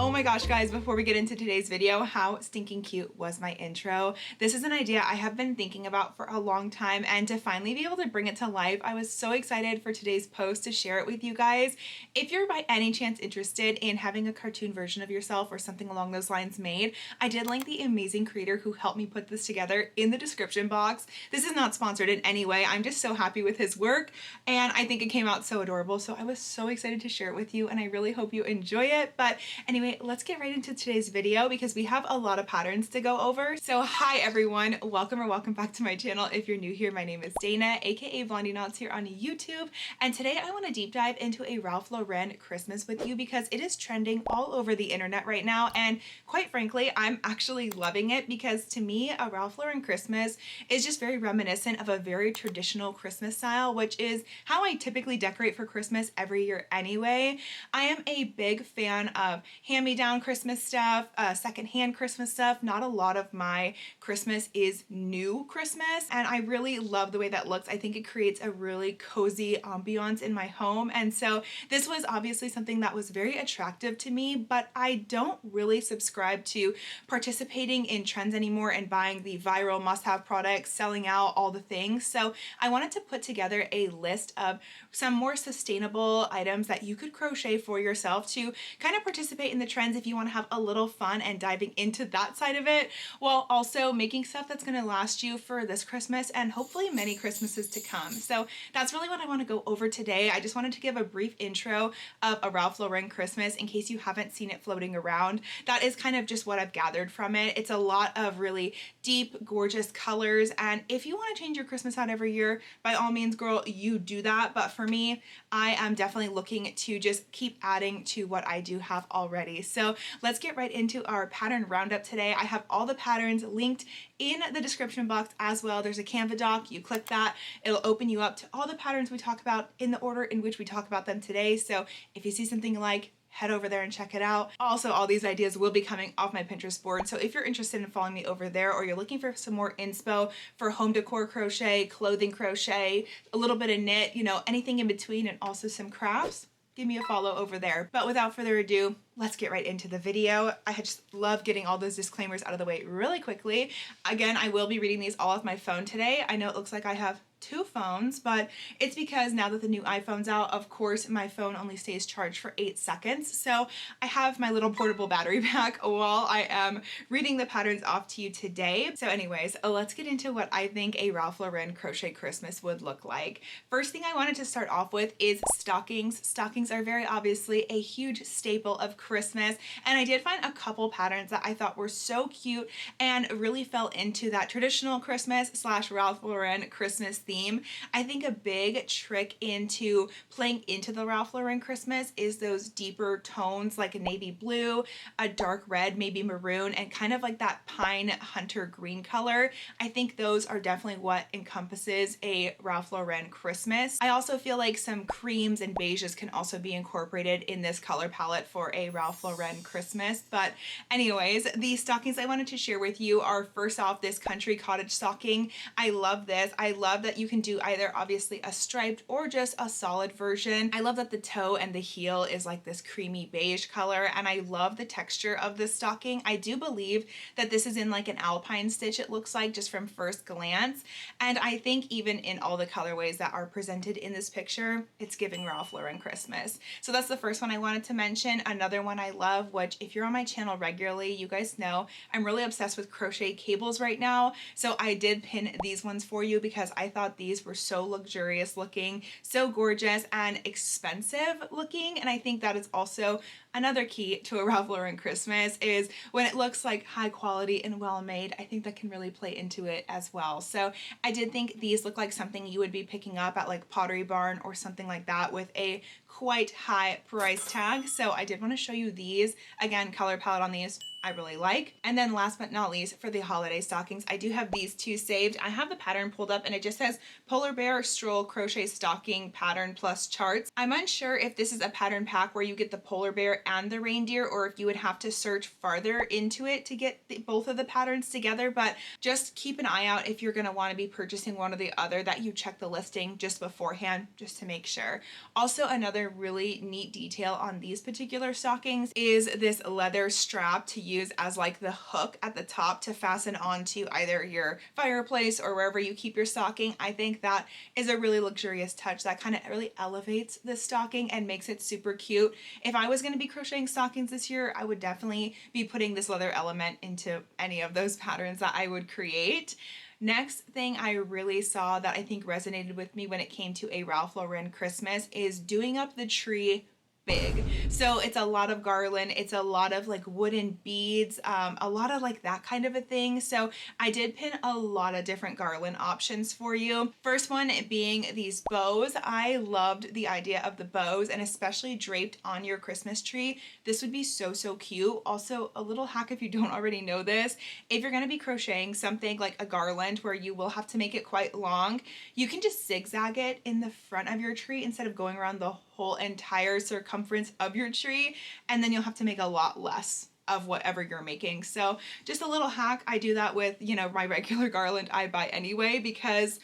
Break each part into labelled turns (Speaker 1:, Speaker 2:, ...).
Speaker 1: Oh my gosh, guys, before we get into today's video, how stinking cute was my intro? This is an idea I have been thinking about for a long time, and to finally be able to bring it to life, I was so excited for today's post to share it with you guys. If you're by any chance interested in having a cartoon version of yourself or something along those lines made, I did link the amazing creator who helped me put this together in the description box. This is not sponsored in any way. I'm just so happy with his work, and I think it came out so adorable. So I was so excited to share it with you, and I really hope you enjoy it. But anyway, let's get right into today's video because we have a lot of patterns to go over. So hi everyone, welcome back to my channel. If you're new here, my name is Dana, aka Blondie Knots here on YouTube, and today I want to deep dive into a Ralph Lauren Christmas with you because it is trending all over the internet right now, and quite frankly, I'm actually loving it because to me, a Ralph Lauren Christmas is just very reminiscent of a very traditional Christmas style, which is how I typically decorate for Christmas every year anyway. I am a big fan of hand-me-down Christmas stuff, secondhand Christmas stuff. Not a lot of my Christmas is new Christmas, and I really love the way that looks. I think it creates a really cozy ambiance in my home, and so this was obviously something that was very attractive to me, but I don't really subscribe to participating in trends anymore and buying the viral must-have products, selling out, all the things. So I wanted to put together a list of some more sustainable items that you could crochet for yourself to kind of participate in the trends if you want to have a little fun and diving into that side of it, while also making stuff that's going to last you for this Christmas and hopefully many Christmases to come. So that's really what I want to go over today. I just wanted to give a brief intro of a Ralph Lauren Christmas in case you haven't seen it floating around. That is kind of just what I've gathered from it. It's a lot of really deep, gorgeous colors, and if you want to change your Christmas out every year, by all means, girl, you do that. But for me, I am definitely looking to just keep adding to what I do have already. So let's get right into our pattern roundup today. I have all the patterns linked in the description box as well. There's a Canva doc. You click that, it'll open you up to all the patterns we talk about in the order in which we talk about them today. So if you see something you like, head over there and check it out. Also, all these ideas will be coming off my Pinterest board, so if you're interested in following me over there, or you're looking for some more inspo for home decor crochet, clothing crochet, a little bit of knit, you know, anything in between, and also some crafts, give me a follow over there. But without further ado, let's get right into the video. I just love getting all those disclaimers out of the way really quickly. Again, I will be reading these all off my phone today. I know it looks like I have two phones, but it's because now that the new iPhone's out, of course, my phone only stays charged for 8 seconds. So I have my little portable battery pack while I am reading the patterns off to you today. So anyways, let's get into what I think a Ralph Lauren crochet Christmas would look like. First thing I wanted to start off with is stockings. Stockings are very obviously a huge staple of Christmas, and I did find a couple patterns that I thought were so cute and really fell into that traditional Christmas slash Ralph Lauren Christmas theme. I think a big trick into playing into the Ralph Lauren Christmas is those deeper tones like a navy blue, a dark red, maybe maroon, and kind of like that pine hunter green color. I think those are definitely what encompasses a Ralph Lauren Christmas. I also feel like some creams and beiges can also be incorporated in this color palette for a Ralph Lauren Christmas. But anyways, the stockings I wanted to share with you are, first off, this country cottage stocking. I love this. I love that you can do either obviously a striped or just a solid version. I love that the toe and the heel is like this creamy beige color, and I love the texture of this stocking. I do believe that this is in like an alpine stitch, it looks like, just from first glance, and I think even in all the colorways that are presented in this picture, it's giving Ralph Lauren Christmas. So that's the first one I wanted to mention. Another one I love, which if you're on my channel regularly, you guys know I'm really obsessed with crochet cables right now, so I did pin these ones for you because I thought these were so luxurious looking, so gorgeous and expensive looking, and I think that is also another key to a Ralph Lauren Christmas, is when it looks like high quality and well made. I think that can really play into it as well. So I did think these look like something you would be picking up at like Pottery Barn or something like that with a quite high price tag. So I did want to show you these. Again, color palette on these I really like. And then last but not least, for the holiday stockings, I do have these two saved. I have the pattern pulled up and it just says Polar Bear Stroll Crochet Stocking Pattern Plus Charts. I'm unsure if this is a pattern pack where you get the polar bear and the reindeer, or if you would have to search farther into it to get both of the patterns together, but just keep an eye out if you're going to want to be purchasing one or the other, that you check the listing just beforehand just to make sure. Also, another another really neat detail on these particular stockings is this leather strap to use as like the hook at the top to fasten onto either your fireplace or wherever you keep your stocking. I think that is a really luxurious touch that kind of really elevates the stocking and makes it super cute. If I was going to be crocheting stockings this year, I would definitely be putting this leather element into any of those patterns that I would create. Next thing I really saw that I think resonated with me when it came to a Ralph Lauren Christmas is doing up the tree big. So it's a lot of garland, it's a lot of like wooden beads, a lot of like that kind of a thing. So I did pin a lot of different garland options for you. First one being these bows. I loved the idea of the bows, and especially draped on your Christmas tree. This would be so cute. Also, a little hack if you don't already know this, if you're going to be crocheting something like a garland where you will have to make it quite long, you can just zigzag it in the front of your tree instead of going around the whole entire circumference of your tree, and then you'll have to make a lot less of whatever you're making. So just a little hack. I do that with, you know, my regular garland I buy anyway because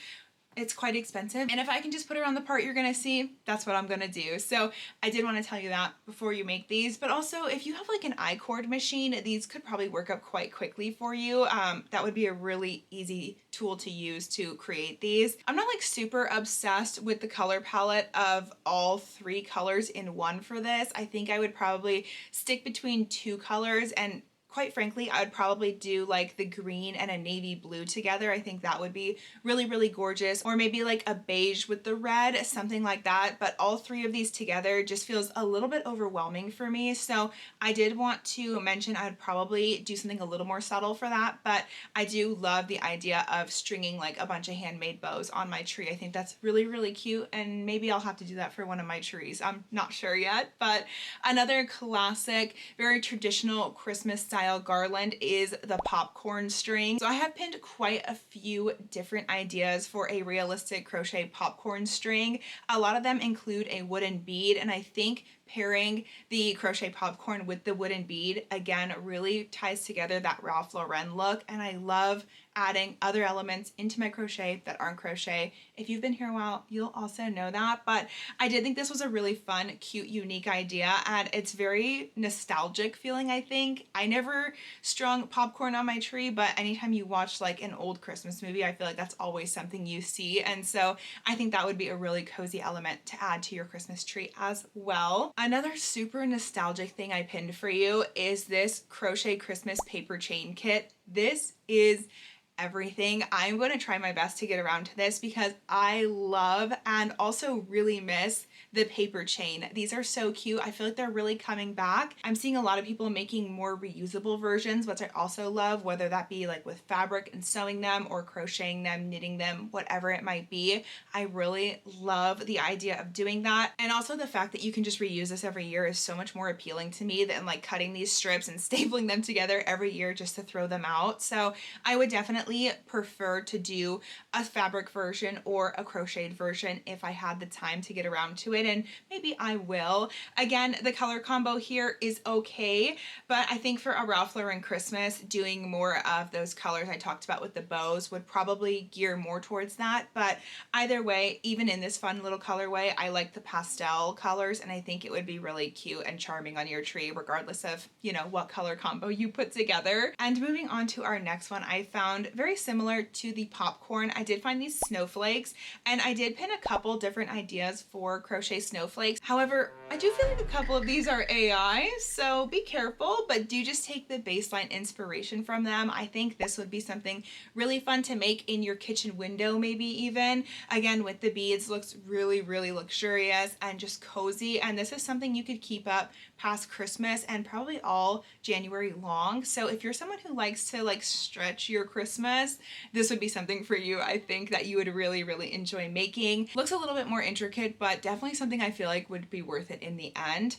Speaker 1: it's quite expensive, and if I can just put it on the part you're gonna see, that's what I'm gonna do. So I did want to tell you that before you make these, but also if you have like an I-cord machine, these could probably work up quite quickly for you. That would be a really easy tool to use to create these. I'm not like super obsessed with the color palette of all 3 colors in one for this. I think I would probably stick between 2 colors, and quite frankly, I would probably do like the green and a navy blue together. I think that would be really gorgeous. Or maybe like a beige with the red, something like that. But all 3 of these together just feels a little bit overwhelming for me. So I did want to mention I'd probably do something a little more subtle for that. But I do love the idea of stringing like a bunch of handmade bows on my tree. I think that's really cute, and maybe I'll have to do that for one of my trees. I'm not sure yet. But another classic, very traditional Christmas style garland is the popcorn string. So I have pinned quite a few different ideas for a realistic crochet popcorn string. A lot of them include a wooden bead, and I think pairing the crochet popcorn with the wooden bead again really ties together that Ralph Lauren look, and I love adding other elements into my crochet that aren't crochet. If you've been here a while, you'll also know that, but I did think this was a really fun, cute, unique idea, and it's very nostalgic feeling. I think I never strung popcorn on my tree, but anytime you watch like an old Christmas movie, I feel like that's always something you see, and so I think that would be a really cozy element to add to your Christmas tree as well. Another super nostalgic thing I pinned for you is this crochet Christmas paper chain kit. This is everything. I'm going to try my best to get around to this because I love and also really miss the paper chain. These are so cute. I feel like they're really coming back. I'm seeing a lot of people making more reusable versions, which I also love, whether that be like with fabric and sewing them or crocheting them, knitting them, whatever it might be. I really love the idea of doing that. And also the fact that you can just reuse this every year is so much more appealing to me than like cutting these strips and stapling them together every year just to throw them out. So I would definitely prefer to do a fabric version or a crocheted version if I had the time to get around to it, and maybe I will. Again, the color combo here is okay, but I think for a Ralph Lauren Christmas, doing more of those colors I talked about with the bows would probably gear more towards that. But either way, even in this fun little colorway, I like the pastel colors, and I think it would be really cute and charming on your tree regardless of, you know, what color combo you put together. And moving on to our next one, I found very similar to the popcorn. I did find these snowflakes, and I did pin a couple different ideas for crochet snowflakes. However, I do feel like a couple of these are AI, so be careful, but do just take the baseline inspiration from them. I think this would be something really fun to make in your kitchen window, maybe even. Again, with the beads, looks really luxurious and just cozy, and this is something you could keep up past Christmas and probably all January long. So if you're someone who likes to like stretch your Christmas, this would be something for you. I think that you would really enjoy making. Looks a little bit more intricate, but definitely something I feel like would be worth it in the end.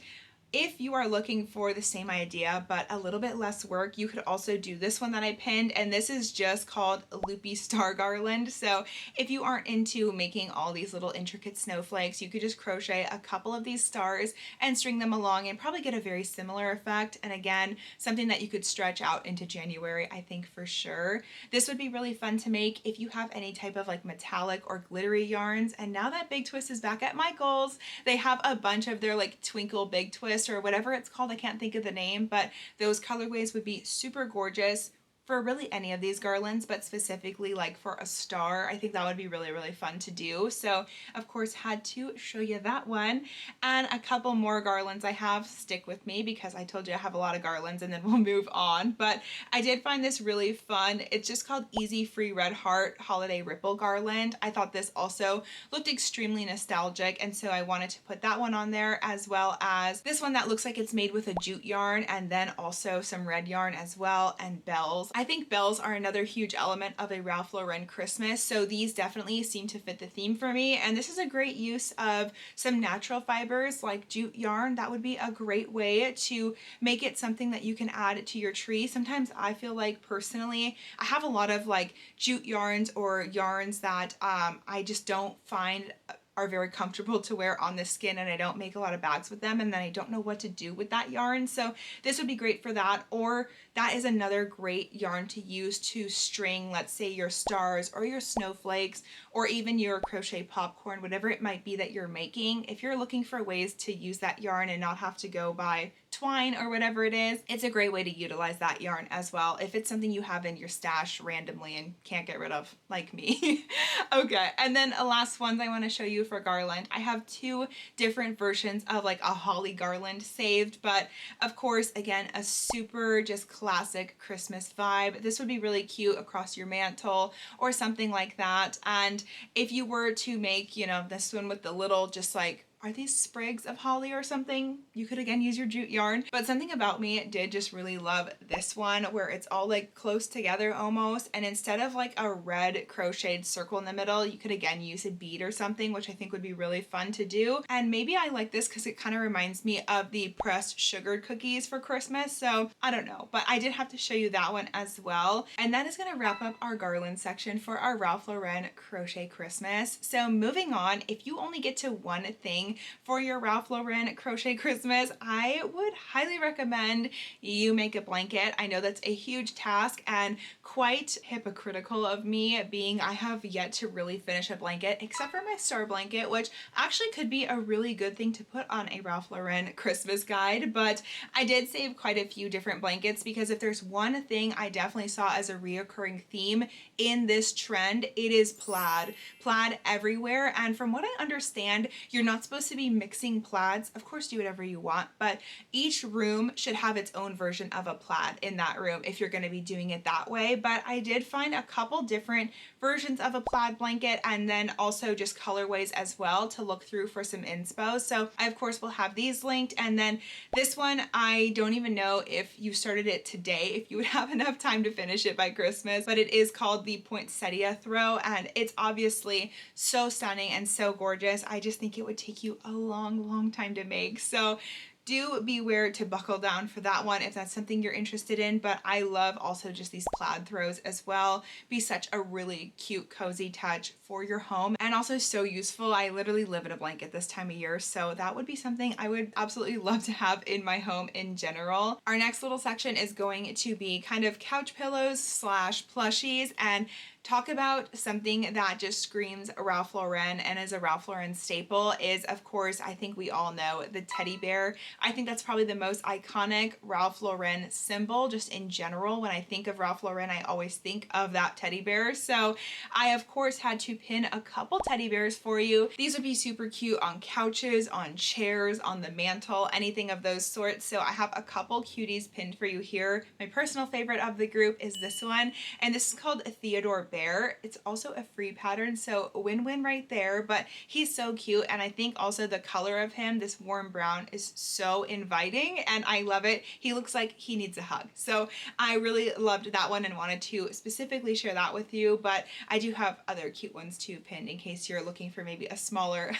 Speaker 1: If you are looking for the same idea but a little bit less work, you could also do this one that I pinned, and this is just called a Loopy Star Garland. So if you aren't into making all these little intricate snowflakes, you could just crochet a couple of these stars and string them along and probably get a very similar effect. And again, something that you could stretch out into January, I think, for sure. This would be really fun to make if you have any type of like metallic or glittery yarns. And now that Big Twist is back at Michael's, they have a bunch of their like twinkle Big Twist or whatever it's called. I can't think of the name, but those colorways would be super gorgeous for really any of these garlands, but specifically like for a star. I think that would be really, really fun to do. So of course had to show you that one. And a couple more garlands I have. Stick with me because I told you I have a lot of garlands, and then we'll move on. But I did find this really fun. It's just called Easy Free Red Heart Holiday Ripple Garland. I thought this also looked extremely nostalgic, and so I wanted to put that one on there, as well as this one that looks like it's made with a jute yarn and then also some red yarn as well, and bells. I think bells are another huge element of a Ralph Lauren Christmas, so these definitely seem to fit the theme for me. And this is a great use of some natural fibers like jute yarn. That would be a great way to make it something that you can add to your tree. Sometimes I feel like personally, I have a lot of like jute yarns or yarns that I just don't find are very comfortable to wear on the skin, and I don't make a lot of bags with them, and then I don't know what to do with that yarn. So this would be great for that. Or that is another great yarn to use to string, let's say, your stars or your snowflakes or even your crochet popcorn, whatever it might be that you're making. If you're looking for ways to use that yarn and not have to go buy twine or whatever it is, it's a great way to utilize that yarn as well if it's something you have in your stash randomly and can't get rid of, like me. Okay, and then the last ones I want to show you for garland. I have two different versions of like a holly garland saved, but of course, again, a super just classic Christmas vibe. This would be really cute across your mantle or something like that. And if you were to make, you know, this one with the little just like, are these sprigs of holly or something? You could again use your jute yarn, but something about me did just really love this one where it's all like close together almost, and instead of like a red crocheted circle in the middle, you could again use a bead or something, which I think would be really fun to do. And maybe I like this because it kind of reminds me of the pressed sugared cookies for Christmas, so I don't know, but I did have to show you that one as well. And that is going to wrap up our garland section for our Ralph Lauren Crochet Christmas. So moving on, if you only get to one thing for your Ralph Lauren Crochet Christmas, I would highly recommend you make a blanket. I know that's a huge task and quite hypocritical of me, being I have yet to really finish a blanket except for my star blanket, which actually could be a really good thing to put on a Ralph Lauren Christmas guide. But I did save quite a few different blankets because if there's one thing I definitely saw as a reoccurring theme in this trend, it is plaid. Plaid everywhere, and from what I understand, you're not supposed to be mixing plaids. Of course, do whatever you want, but each room should have its own version of a plaid in that room if you're going to be doing it that way. But I did find a couple different versions of a plaid blanket, and then also just colorways as well to look through for some inspo. So I of course will have these linked, and then this one, I don't even know if you started it today, if you would have enough time to finish it by Christmas, but it is called the poinsettia throw, and it's obviously so stunning and so gorgeous. I just think it would take you a long time to make. So do beware to buckle down for that one if that's something you're interested in. But I love also just these plaid throws as well. Be such a really cute, cozy touch for your home, and also so useful. I literally live in a blanket this time of year, so that would be something I would absolutely love to have in my home in general. Our next little section is going to be kind of couch pillows slash plushies, and talk about something that just screams Ralph Lauren and is a Ralph Lauren staple is, of course, I think we all know the teddy bear. I think that's probably the most iconic Ralph Lauren symbol just in general. When I think of Ralph Lauren, I always think of that teddy bear. So I, of course, had to pin a couple teddy bears for you. These would be super cute on couches, on chairs, on the mantle, anything of those sorts. So I have a couple cuties pinned for you here. My personal favorite of the group is this one, and this is called a Theodore Bear. bear. It's also a free pattern, so win-win right there, but he's so cute. And I think also the color of him, this warm brown, is so inviting and I love it. He looks like he needs a hug. So I really loved that one and wanted to specifically share that with you, but I do have other cute ones too pinned in case you're looking for maybe a smaller,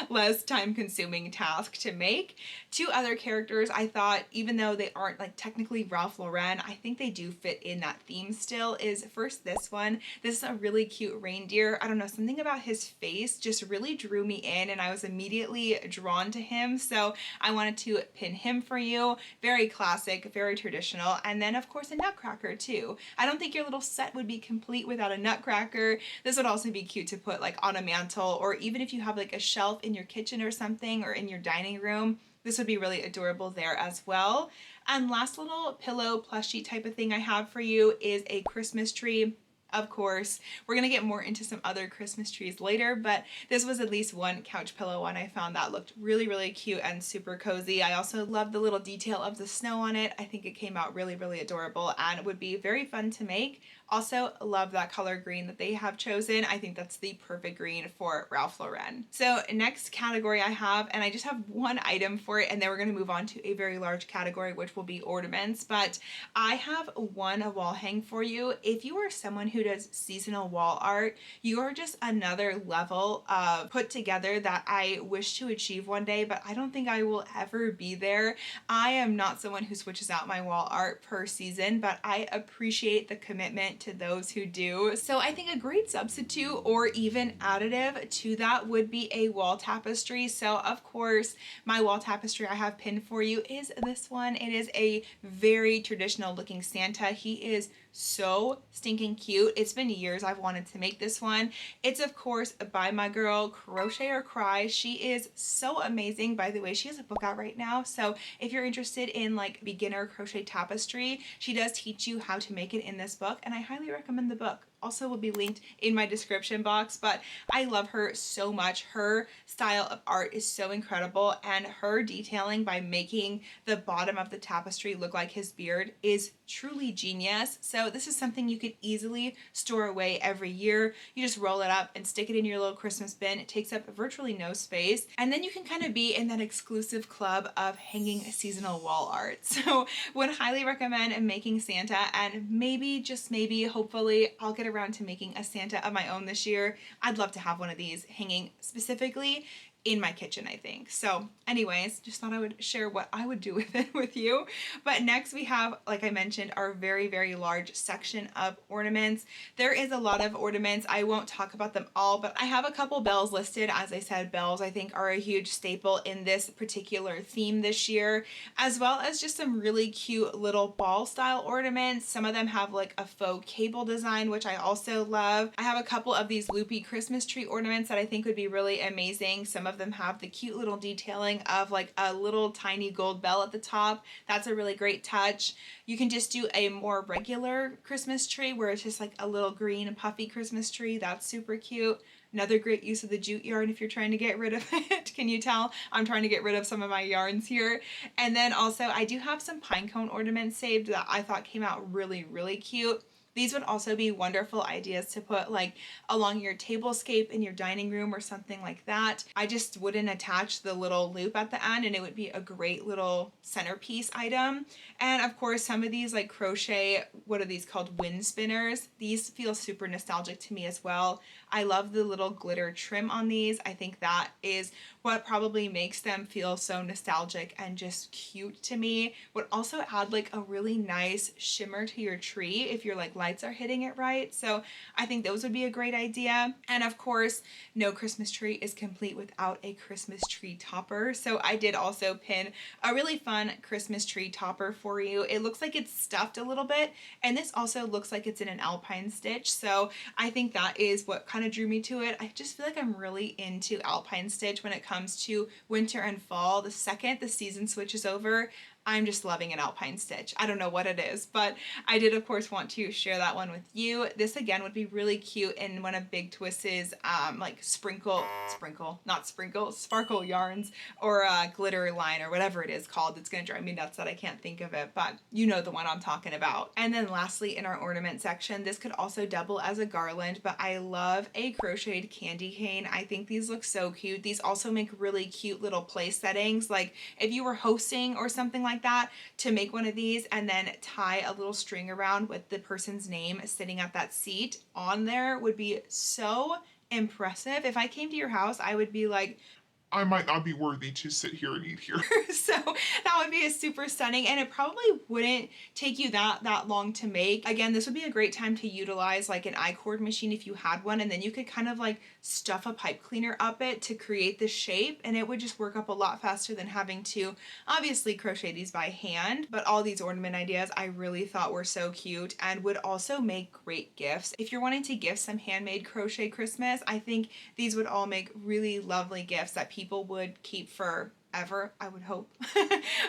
Speaker 1: less time consuming task to make. Two other characters I thought, even though they aren't like technically Ralph Lauren, I think they do fit in that theme still, is first this one. This is a really cute reindeer. I don't know, something about his face just really drew me in and I was immediately drawn to him. So I wanted to pin him for you. Very classic, very traditional. And then of course a nutcracker too. I don't think your little set would be complete without a nutcracker. This would also be cute to put like on a mantle, or even if you have like a shelf in your kitchen or something, or in your dining room, this would be really adorable there as well. And last little pillow plushie type of thing I have for you is a Christmas tree. Of course, we're gonna get more into some other Christmas trees later, but this was at least one couch pillow one I found that looked really, really cute and super cozy. I also love the little detail of the snow on it. I think it came out really, really adorable and it would be very fun to make. Also love that color green that they have chosen. I think that's the perfect green for Ralph Lauren. So next category I have, and I just have one item for it, and then we're gonna move on to a very large category, which will be ornaments, but I have one wall hang for you. If you are someone who does seasonal wall art, you are just another level of put together that I wish to achieve one day, but I don't think I will ever be there. I am not someone who switches out my wall art per season, but I appreciate the commitment to those who do. So I think a great substitute or even additive to that would be a wall tapestry. So of course, my wall tapestry I have pinned for you is this one. It is a very traditional looking Santa. He is so stinking cute. It's been years I've wanted to make this one. It's of course by my girl Crochet or Cry. She is so amazing. By the way, she has a book out right now, so if you're interested in like beginner crochet tapestry, she does teach you how to make it in this book, and I highly recommend the book. Also will be linked in my description box, but I love her so much. Her style of art is so incredible, and her detailing by making the bottom of the tapestry look like his beard is truly genius. So this is something you could easily store away every year. You just roll it up and stick it in your little Christmas bin. It takes up virtually no space, and then you can kind of be in that exclusive club of hanging seasonal wall art. So would highly recommend making Santa, and maybe, just maybe, hopefully I'll get around to making a Santa of my own this year. I'd love to have one of these hanging specifically in my kitchen, I think. So anyways, just thought I would share what I would do with it with you. But next we have, like I mentioned, our very, very large section of ornaments. There is a lot of ornaments. I won't talk about them all, but I have a couple bells listed. As I said, bells I think are a huge staple in this particular theme this year, as well as just some really cute little ball style ornaments. Some of them have like a faux cable design, which I also love. I have a couple of these loopy Christmas tree ornaments that I think would be really amazing. Some of them have the cute little detailing of like a little tiny gold bell at the top. That's a really great touch. You can just do a more regular Christmas tree where it's just like a little green and puffy Christmas tree. That's super cute. Another great use of the jute yarn if you're trying to get rid of it. Can you tell? I'm trying to get rid of some of my yarns here. And then also I do have some pine cone ornaments saved that I thought came out really, really cute. These would also be wonderful ideas to put like along your tablescape in your dining room or something like that. I just wouldn't attach the little loop at the end and it would be a great little centerpiece item. And of course, some of these like crochet, what are these called? Wind spinners. These feel super nostalgic to me as well. I love the little glitter trim on these. I think that is what probably makes them feel so nostalgic and just cute to me. Would also add like a really nice shimmer to your tree if your like lights are hitting it right. So I think those would be a great idea. And of course, no Christmas tree is complete without a Christmas tree topper. So I did also pin a really fun Christmas tree topper for you. It looks like it's stuffed a little bit, and this also looks like it's in an alpine stitch. So I think that is what kind of drew me to it. I just feel like I'm really into alpine stitch when it comes to winter and fall. The second the season switches over, I'm just loving an alpine stitch. I don't know what it is, but I did of course want to share that one with you. This again would be really cute in one of Big Twist's like sparkle yarns, or glitter line, or whatever it is called. It's gonna drive me nuts that I can't think of it, but you know the one I'm talking about. And then lastly, in our ornament section, this could also double as a garland, but I love a crocheted candy cane. I think these look so cute. These also make really cute little place settings. Like if you were hosting or something like that, to make one of these and then tie a little string around with the person's name sitting at that seat on there would be so impressive. If I came to your house, I would be like,
Speaker 2: I might not be worthy to sit here and eat here.
Speaker 1: So that would be a super stunning, and it probably wouldn't take you that long to make. Again, this would be a great time to utilize like an I-cord machine if you had one, and then you could kind of like stuff a pipe cleaner up it to create the shape, and it would just work up a lot faster than having to obviously crochet these by hand. But all these ornament ideas I really thought were so cute and would also make great gifts. If you're wanting to gift some handmade crochet Christmas, I think these would all make really lovely gifts that people would keep forever, I would hope.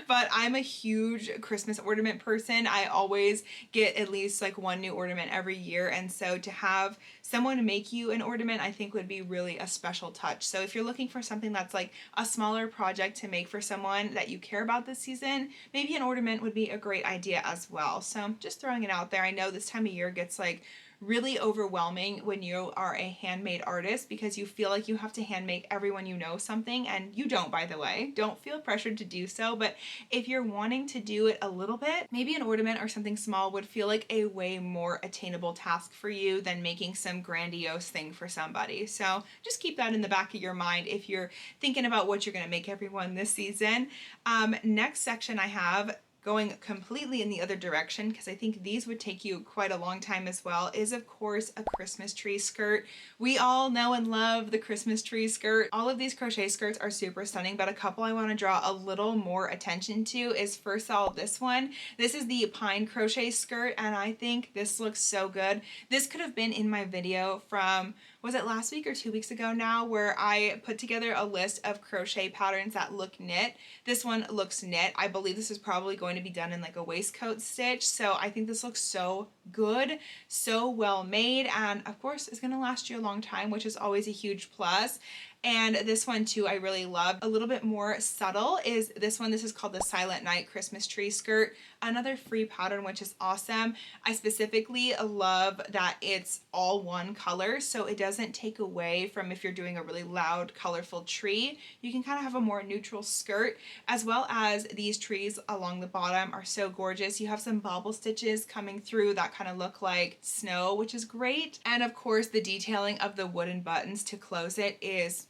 Speaker 1: But I'm a huge Christmas ornament person. I always get at least like one new ornament every year, and so to have someone make you an ornament I think would be really a special touch. So if you're looking for something that's like a smaller project to make for someone that you care about this season, maybe an ornament would be a great idea as well. So just throwing it out there. I know this time of year gets like really overwhelming when you are a handmade artist, because you feel like you have to hand make everyone you know something, and you don't, by the way. Don't feel pressured to do so, but if you're wanting to do it a little bit, maybe an ornament or something small would feel like a way more attainable task for you than making some grandiose thing for somebody. So just keep that in the back of your mind if you're thinking about what you're going to make everyone this season. Next section I have, going completely in the other direction, because I think these would take you quite a long time as well, is of course a Christmas tree skirt. We all know and love the Christmas tree skirt. All of these crochet skirts are super stunning, but a couple I want to draw a little more attention to is first of all this one. This is the pine crochet skirt, and I think this looks so good. This could have been in my video from, was it last week or 2 weeks ago now, where I put together a list of crochet patterns that look knit. This one looks knit. I believe this is probably going to be done in like a waistcoat stitch, so I think this looks so good, so well made, and of course it's going to last you a long time, which is always a huge plus. And this one too I really love. A little bit more subtle is this one. This is called the Silent Night Christmas Tree Skirt. Another free pattern, which is awesome. I specifically love that it's all one color, so it doesn't take away from if you're doing a really loud, colorful tree. You can kind of have a more neutral skirt, as well as these trees along the bottom are so gorgeous. You have some bobble stitches coming through that kind of look like snow, which is great. And of course the detailing of the wooden buttons to close it is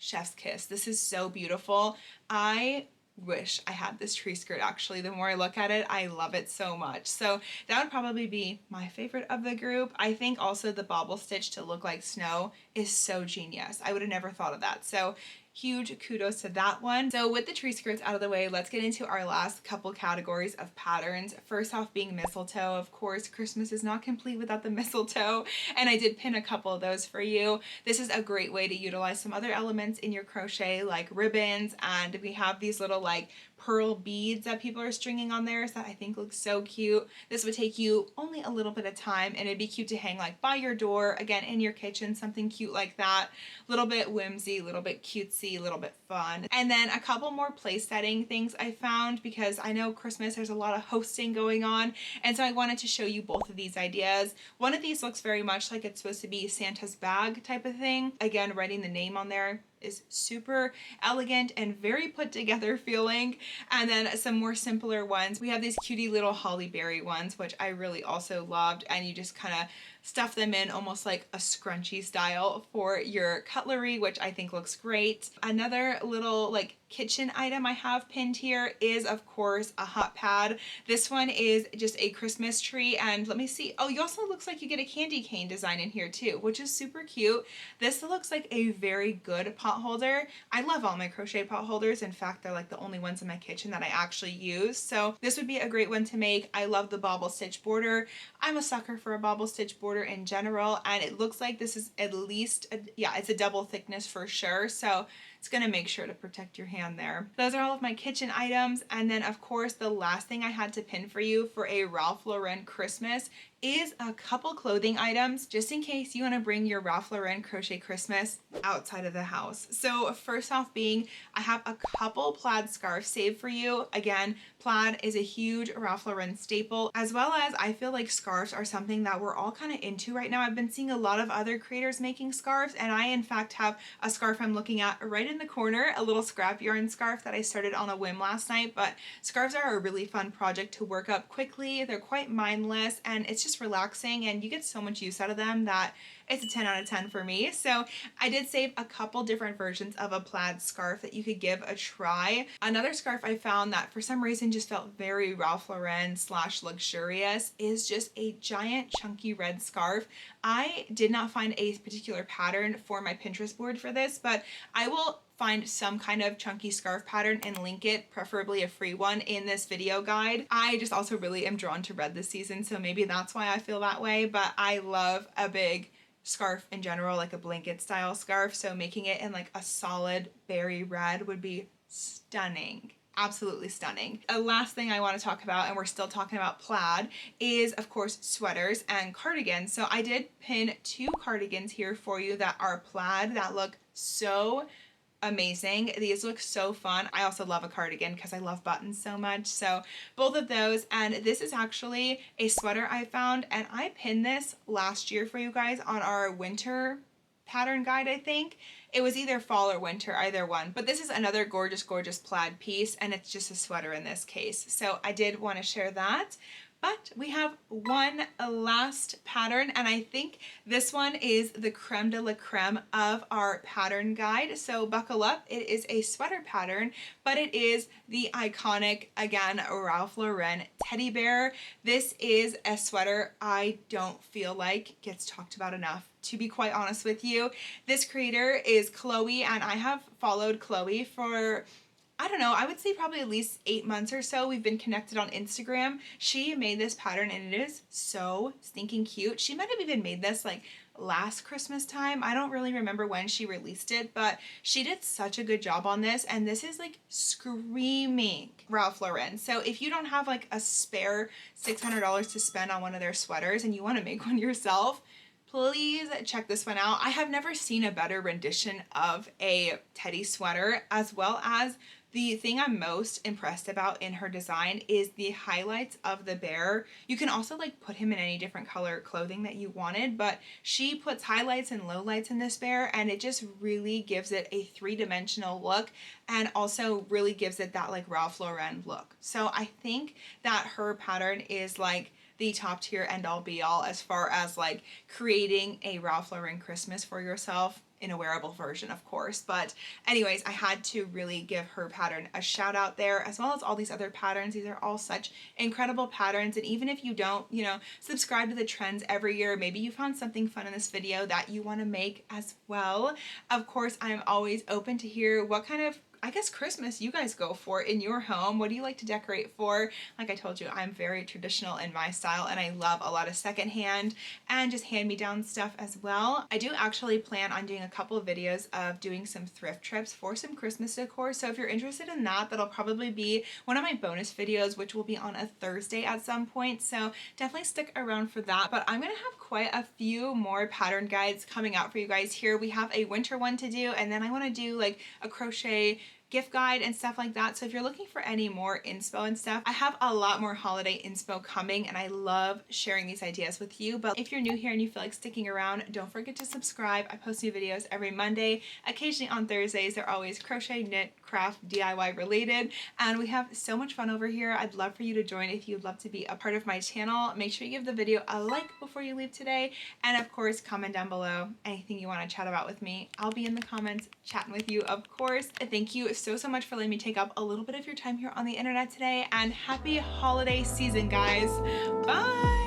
Speaker 1: chef's kiss. This is so beautiful. I wish I had this tree skirt actually. The more I look at it, I love it so much. So that would probably be my favorite of the group. I think also the bobble stitch to look like snow is so genius. I would have never thought of that. So huge kudos to that one. So with the tree skirts out of the way, let's get into our last couple categories of patterns. First off being mistletoe. Of course, Christmas is not complete without the mistletoe, and I did pin a couple of those for you. This is a great way to utilize some other elements in your crochet like ribbons, and we have these little like pearl beads that people are stringing on there that I think looks so cute. This would take you only a little bit of time, and it'd be cute to hang like by your door, again in your kitchen, something cute like that. A little bit whimsy, a little bit cutesy, a little bit fun. And then a couple more place setting things I found, because I know Christmas there's a lot of hosting going on, and so I wanted to show you both of these ideas. One of these looks very much like it's supposed to be Santa's bag type of thing. Again, writing the name on there is super elegant and very put together feeling. And then some more simpler ones. We have these cutie little holly berry ones, which I really also loved, and you just kind of stuff them in almost like a scrunchie style for your cutlery, which I think looks great. Another little like kitchen item I have pinned here is of course a hot pad. This one is just a Christmas tree, and let me see. Oh, you also looks like you get a candy cane design in here too, which is super cute. This looks like a very good pot holder. I love all my crochet pot holders. In fact, they're like the only ones in my kitchen that I actually use. So this would be a great one to make. I love the bobble stitch border. I'm a sucker for a bobble stitch border in general, and it looks like this is at least, yeah, it's a double thickness for sure. So it's gonna make sure to protect your hand there. Those are all of my kitchen items. And then of course, the last thing I had to pin for you for a Ralph Lauren Christmas is a couple clothing items, just in case you want to bring your Ralph Lauren Crochet Christmas outside of the house. So first off being, I have a couple plaid scarves saved for you. Again, plaid is a huge Ralph Lauren staple, as well as I feel like scarves are something that we're all kind of into right now. I've been seeing a lot of other creators making scarves, and I in fact have a scarf I'm looking at right in the corner, a little scrap yarn scarf that I started on a whim last night. But scarves are a really fun project to work up quickly. They're quite mindless, and it's just relaxing, and you get so much use out of them that it's a 10 out of 10 for me. So I did save a couple different versions of a plaid scarf that you could give a try. Another scarf I found that for some reason just felt very Ralph Lauren / luxurious is just a giant chunky red scarf. I did not find a particular pattern for my Pinterest board for this, but I will find some kind of chunky scarf pattern and link it, preferably a free one, in this video guide. I just also really am drawn to red this season, so maybe that's why I feel that way, but I love a big scarf in general, like a blanket style scarf, so making it in like a solid berry red would be stunning. Absolutely stunning. The last thing I want to talk about, and we're still talking about plaid, is of course sweaters and cardigans. So I did pin 2 cardigans here for you that are plaid that look so amazing. These look so fun. I also love a cardigan because I love buttons so much. So both of those, and this is actually a sweater I found, and I pinned this last year for you guys on our winter pattern guide, I think. It was either fall or winter, either one. But this is another gorgeous, gorgeous plaid piece, and it's just a sweater in this case. So I did want to share that. But we have one last pattern, and I think this one is the creme de la creme of our pattern guide. So buckle up. It is a sweater pattern, but it is the iconic, again, Ralph Lauren teddy bear. This is a sweater I don't feel like gets talked about enough, to be quite honest with you. This creator is Chloe, and I have followed Chloe for, I don't know, I would say probably at least 8 months or so. We've been connected on Instagram. She made this pattern and it is so stinking cute. She might have even made this like last Christmas time. I don't really remember when she released it, but she did such a good job on this, and this is like screaming Ralph Lauren. So if you don't have like a spare $600 to spend on one of their sweaters and you want to make one yourself, please check this one out. I have never seen a better rendition of a teddy sweater, as well as the thing I'm most impressed about in her design is the highlights of the bear. You can also like put him in any different color clothing that you wanted, but she puts highlights and lowlights in this bear, and it just really gives it a 3-dimensional look, and also really gives it that like Ralph Lauren look. So I think that her pattern is like the top tier end all be all as far as like creating a Ralph Lauren Christmas for yourself, in a wearable version, of course. But anyways, I had to really give her pattern a shout out there, as well as all these other patterns. These are all such incredible patterns, and even if you don't, you know, subscribe to the trends every year, maybe you found something fun in this video that you want to make as well. Of course, I'm always open to hear what kind of, I guess, Christmas you guys go for in your home. What do you like to decorate for? Like I told you, I'm very traditional in my style, and I love a lot of secondhand and just hand-me-down stuff as well. I do actually plan on doing a couple of videos of doing some thrift trips for some Christmas decor, so if you're interested in that, that'll probably be one of my bonus videos, which will be on a Thursday at some point, so definitely stick around for that. But I'm gonna have quite a few more pattern guides coming out for you guys here. We have a winter one to do, and then I want to do like a crochet gift guide and stuff like that. So if you're looking for any more inspo and stuff, I have a lot more holiday inspo coming, and I love sharing these ideas with you. But if you're new here and you feel like sticking around, don't forget to subscribe. I post new videos every Monday, occasionally on Thursdays. They're always crochet, knit, craft, DIY related, and we have so much fun over here. I'd love for you to join if you'd love to be a part of my channel. Make sure you give the video a like before you leave today, and of course comment down below anything you want to chat about with me. I'll be in the comments chatting with you, of course. Thank you so much for letting me take up a little bit of your time here on the internet today, and happy holiday season, guys. Bye.